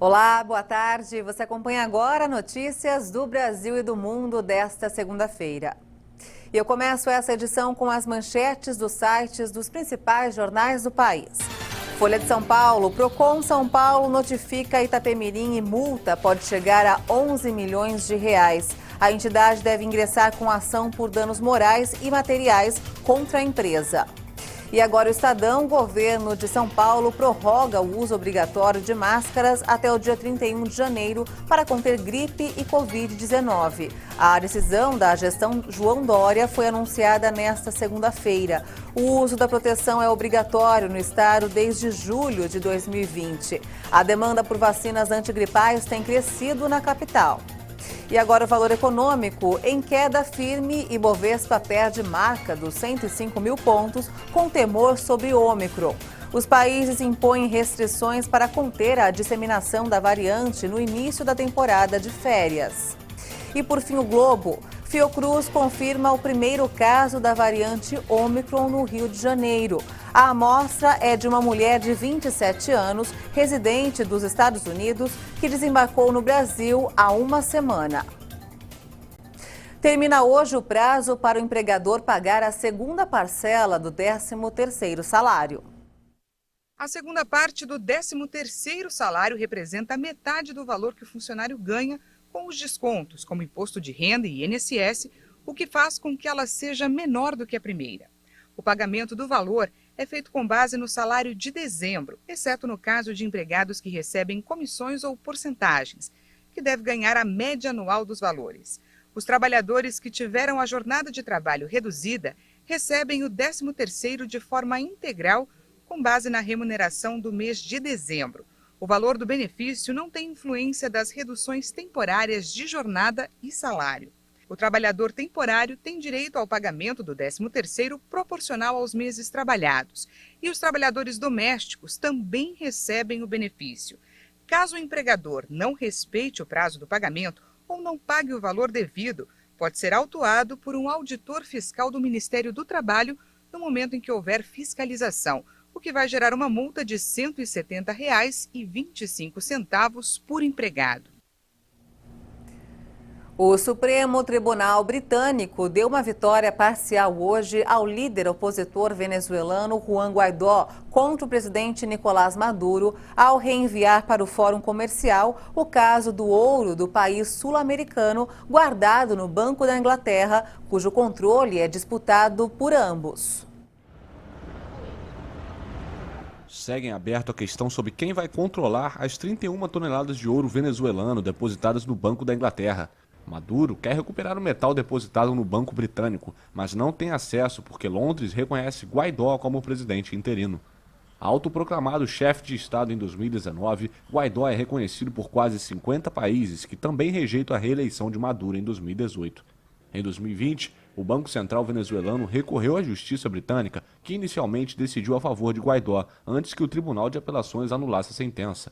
Olá, boa tarde. Você acompanha agora notícias do Brasil e do mundo desta segunda-feira. E eu começo essa edição com as manchetes dos sites dos principais jornais do país. Folha de São Paulo, Procon São Paulo notifica Itapemirim e multa pode chegar a 11 milhões de reais. A entidade deve ingressar com ação por danos morais e materiais contra a empresa. E agora o Estadão, o governo de São Paulo prorroga o uso obrigatório de máscaras até o dia 31 de janeiro para conter gripe e Covid-19. A decisão da gestão João Dória foi anunciada nesta segunda-feira. O uso da proteção é obrigatório no estado desde julho de 2020. A demanda por vacinas antigripais tem crescido na capital. E agora o valor econômico em queda firme e Bovespa perde marca dos 105 mil pontos com temor sobre Ômicron. Os países impõem restrições para conter a disseminação da variante no início da temporada de férias. E por fim o Globo. Fiocruz confirma o primeiro caso da variante Ômicron no Rio de Janeiro. A amostra é de uma mulher de 27 anos, residente dos Estados Unidos, que desembarcou no Brasil há uma semana. Termina hoje o prazo para o empregador pagar a segunda parcela do 13º salário. A segunda parte do 13º salário representa metade do valor que o funcionário ganha com os descontos, como imposto de renda e INSS, o que faz com que ela seja menor do que a primeira. O pagamento do valor é feito com base no salário de dezembro, exceto no caso de empregados que recebem comissões ou porcentagens, que deve ganhar a média anual dos valores. Os trabalhadores que tiveram a jornada de trabalho reduzida recebem o 13º de forma integral, com base na remuneração do mês de dezembro. O valor do benefício não tem influência das reduções temporárias de jornada e salário. O trabalhador temporário tem direito ao pagamento do 13º proporcional aos meses trabalhados. E os trabalhadores domésticos também recebem o benefício. Caso o empregador não respeite o prazo do pagamento ou não pague o valor devido, pode ser autuado por um auditor fiscal do Ministério do Trabalho no momento em que houver fiscalização, o que vai gerar uma multa de R$ 170,25 por empregado. O Supremo Tribunal Britânico deu uma vitória parcial hoje ao líder opositor venezuelano Juan Guaidó contra o presidente Nicolás Maduro ao reenviar para o Fórum Comercial o caso do ouro do país sul-americano guardado no Banco da Inglaterra, cujo controle é disputado por ambos. Segue em aberto a questão sobre quem vai controlar as 31 toneladas de ouro venezuelano depositadas no Banco da Inglaterra. Maduro quer recuperar o metal depositado no Banco Britânico, mas não tem acesso porque Londres reconhece Guaidó como presidente interino. Autoproclamado chefe de Estado em 2019, Guaidó é reconhecido por quase 50 países que também rejeitam a reeleição de Maduro em 2018. Em 2020, o Banco Central venezuelano recorreu à Justiça Britânica, que inicialmente decidiu a favor de Guaidó, antes que o Tribunal de Apelações anulasse a sentença.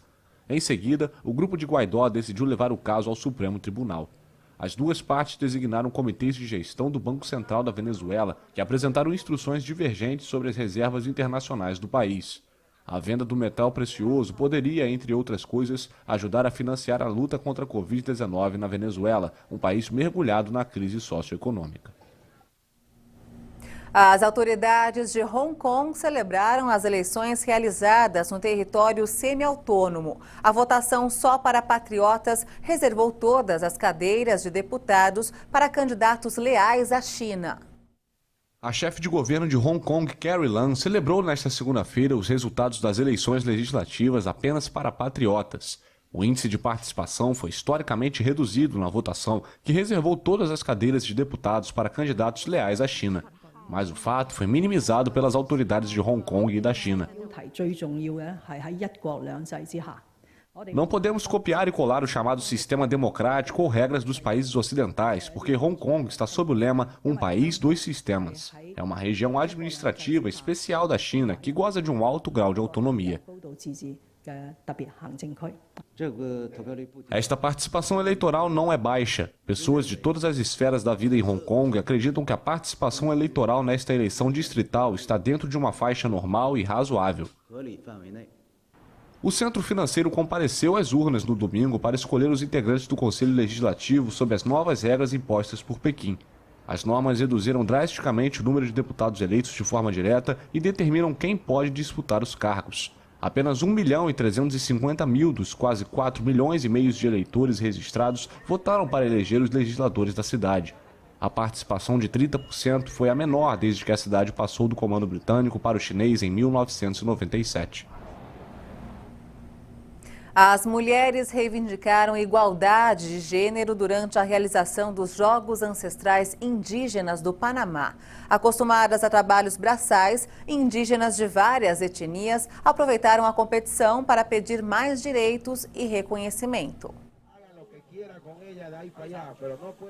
Em seguida, o grupo de Guaidó decidiu levar o caso ao Supremo Tribunal. As duas partes designaram comitês de gestão do Banco Central da Venezuela, que apresentaram instruções divergentes sobre as reservas internacionais do país. A venda do metal precioso poderia, entre outras coisas, ajudar a financiar a luta contra a Covid-19 na Venezuela, um país mergulhado na crise socioeconômica. As autoridades de Hong Kong celebraram as eleições realizadas no território semi-autônomo. A votação só para patriotas reservou todas as cadeiras de deputados para candidatos leais à China. A chefe de governo de Hong Kong, Carrie Lam, celebrou nesta segunda-feira os resultados das eleições legislativas apenas para patriotas. O índice de participação foi historicamente reduzido na votação, que reservou todas as cadeiras de deputados para candidatos leais à China. Mas o fato foi minimizado pelas autoridades de Hong Kong e da China. Não podemos copiar e colar o chamado sistema democrático ou regras dos países ocidentais, porque Hong Kong está sob o lema Um País, Dois Sistemas. É uma região administrativa especial da China que goza de um alto grau de autonomia. Esta participação eleitoral não é baixa. Pessoas de todas as esferas da vida em Hong Kong acreditam que a participação eleitoral nesta eleição distrital está dentro de uma faixa normal e razoável. O Centro Financeiro compareceu às urnas no domingo para escolher os integrantes do Conselho Legislativo sob as novas regras impostas por Pequim. As normas reduziram drasticamente o número de deputados eleitos de forma direta e determinam quem pode disputar os cargos. Apenas 1.350.000 dos quase 4 milhões e meio de eleitores registrados votaram para eleger os legisladores da cidade. A participação de 30% foi a menor desde que a cidade passou do comando britânico para o chinês em 1997. As mulheres reivindicaram igualdade de gênero durante a realização dos Jogos Ancestrais Indígenas do Panamá. Acostumadas a trabalhos braçais, indígenas de várias etnias aproveitaram a competição para pedir mais direitos e reconhecimento.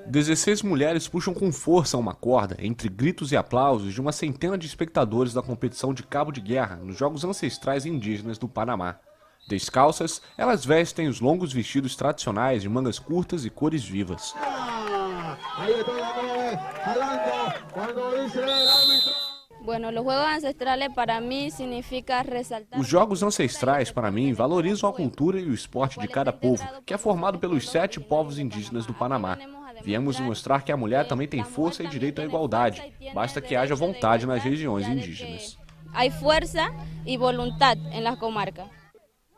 16 mulheres puxam com força uma corda, entre gritos e aplausos de uma centena de espectadores da competição de cabo de guerra nos Jogos Ancestrais Indígenas do Panamá. Descalças, elas vestem os longos vestidos tradicionais de mangas curtas e cores vivas. Os Jogos Ancestrais, para mim, valorizam a cultura e o esporte de cada povo, que é formado pelos 7 povos indígenas do Panamá. Viemos mostrar que a mulher também tem força e direito à igualdade, basta que haja vontade nas regiões indígenas. Há força e vontade nas comarcas.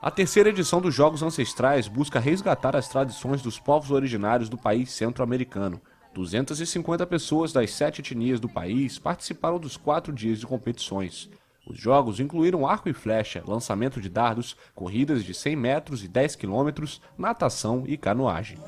A terceira edição dos Jogos Ancestrais busca resgatar as tradições dos povos originários do país centro-americano. 250 pessoas das 7 etnias do país participaram dos 4 dias de competições. Os jogos incluíram arco e flecha, lançamento de dardos, corridas de 100 metros e 10 quilômetros, natação e canoagem.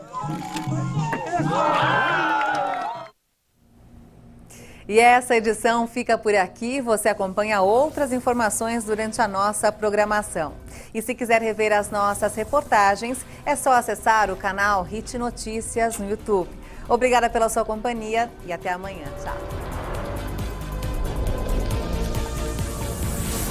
E essa edição fica por aqui. Você acompanha outras informações durante a nossa programação. E se quiser rever as nossas reportagens, é só acessar o canal HIT Notícias no YouTube. Obrigada pela sua companhia e até amanhã. Tchau.